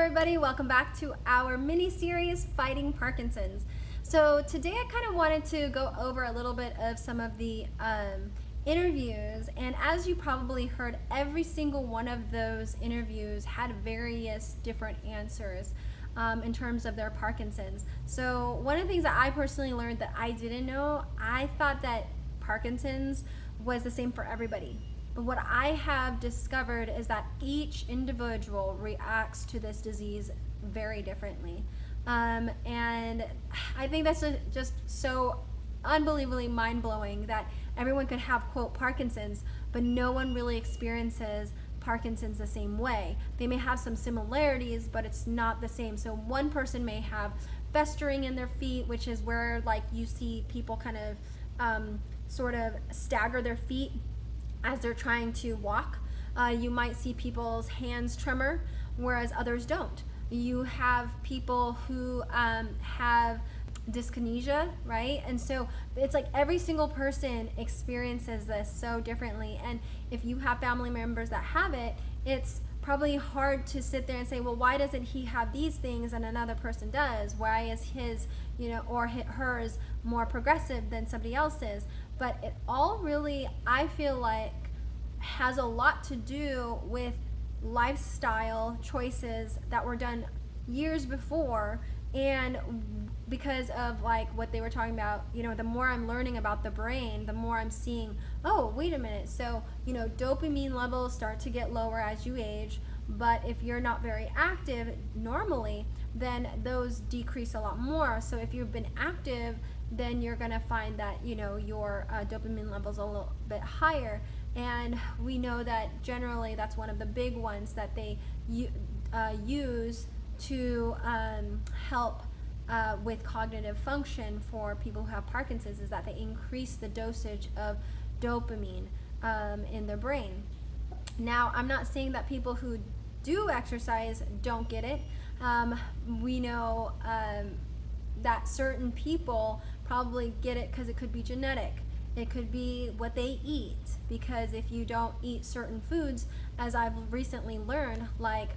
everybody, welcome back to our mini-series Fighting Parkinson's. So today I kind of wanted to go over a little bit of some of the interviews, and as you probably heard, every single one of those interviews had various different answers in terms of their Parkinson's. So one of the things that I personally learned that I didn't know, I thought that Parkinson's was the same for everybody. But what I have discovered is that each individual reacts to this disease very differently. And I think that's just so unbelievably mind-blowing that everyone could have, quote, Parkinson's, but no one really experiences Parkinson's the same way. They may have some similarities, but it's not the same. So one person may have festering in their feet, which is where like you see people kind of sort of stagger their feet as they're trying to walk. You might see people's hands tremor, whereas others don't. You have people who have dyskinesia, right? And so it's like every single person experiences this so differently. And if you have family members that have it, it's probably hard to sit there and say, well, why doesn't he have these things and another person does? Why is his, or hers more progressive than somebody else's? But it all really, I feel like, has a lot to do with lifestyle choices that were done years before. And because of like what they were talking about, the more I'm learning about the brain, the more I'm seeing, oh, wait a minute. So, dopamine levels start to get lower as you age, but if you're not very active normally, then those decrease a lot more. So if you've been active, then you're gonna find that, your dopamine levels a little bit higher. And we know that generally that's one of the big ones that they use to help with cognitive function for people who have Parkinson's, is that they increase the dosage of dopamine in their brain. Now, I'm not saying that people who do exercise don't get it. We know that certain people probably get it because it could be genetic. It could be what they eat, because if you don't eat certain foods, as I've recently learned, like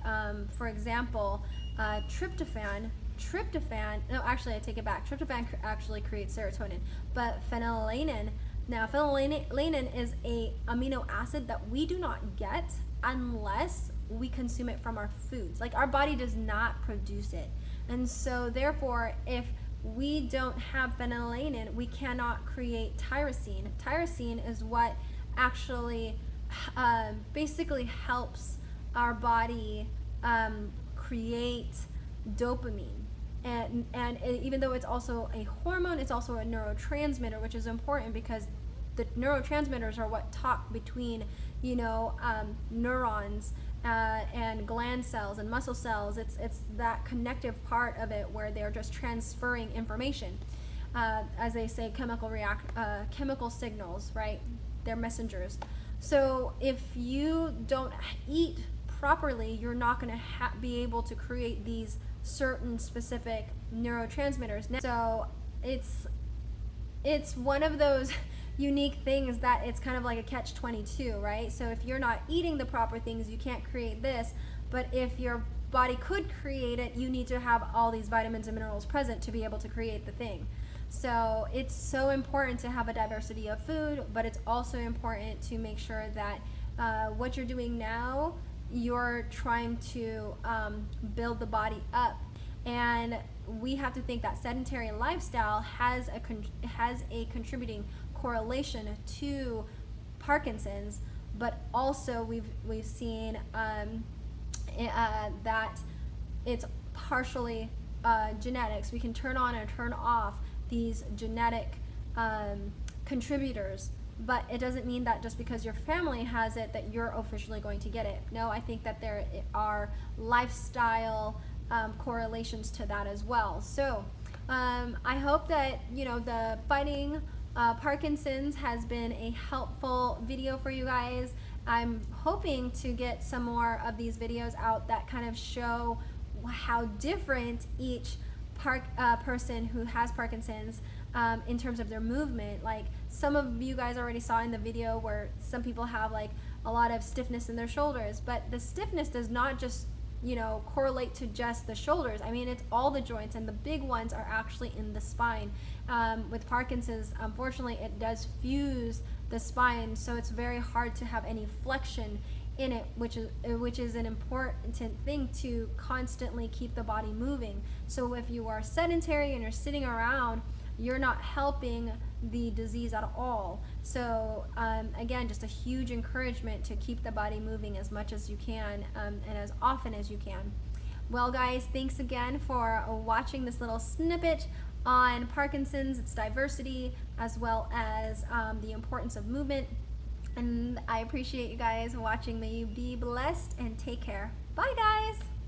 for example, tryptophan, no, actually I take it back, tryptophan actually creates serotonin, but phenylalanine, now phenylalanine is a amino acid that we do not get unless we consume it from our foods. Like, our body does not produce it. And so therefore, if we don't have phenylalanine, we cannot create tyrosine. Tyrosine is what actually basically helps our body create dopamine. And even though it's also a hormone, it's also a neurotransmitter, which is important because the neurotransmitters are what talk between, neurons and gland cells and muscle cells. It's that connective part of it where they're just transferring information. As they say, chemical signals, right? They're messengers. So if you don't eat properly, you're not going to be able to create these certain specific neurotransmitters. So it's one of those unique things that it's kind of like a catch-22, right? So if you're not eating the proper things, you can't create this, but if your body could create it, you need to have all these vitamins and minerals present to be able to create the thing. So it's so important to have a diversity of food, but it's also important to make sure that what you're doing now, you're trying to build the body up. And we have to think that sedentary lifestyle has a contributing correlation to Parkinson's, but also we've seen that it's partially genetics. We can turn on or turn off these genetic contributors, but it doesn't mean that just because your family has it that you're officially going to get it. No, I think that there are lifestyle correlations to that as well. So I hope that the Fighting Parkinson's has been a helpful video for you guys. I'm hoping to get some more of these videos out that kind of show how different each person who has Parkinson's in terms of their movement. Like, some of you guys already saw in the video where some people have like a lot of stiffness in their shoulders, but the stiffness does not just correlate to just the shoulders. I mean, it's all the joints, and the big ones are actually in the spine. With Parkinson's, unfortunately, it does fuse the spine, so it's very hard to have any flexion in it, which is an important thing to constantly keep the body moving. So if you are sedentary and you're sitting around, you're not helping the disease at all. So again, just a huge encouragement to keep the body moving as much as you can, and as often as you can. Well guys, thanks again for watching this little snippet on Parkinson's, its diversity, as well as the importance of movement. And I appreciate you guys watching. May you be blessed and take care. Bye guys!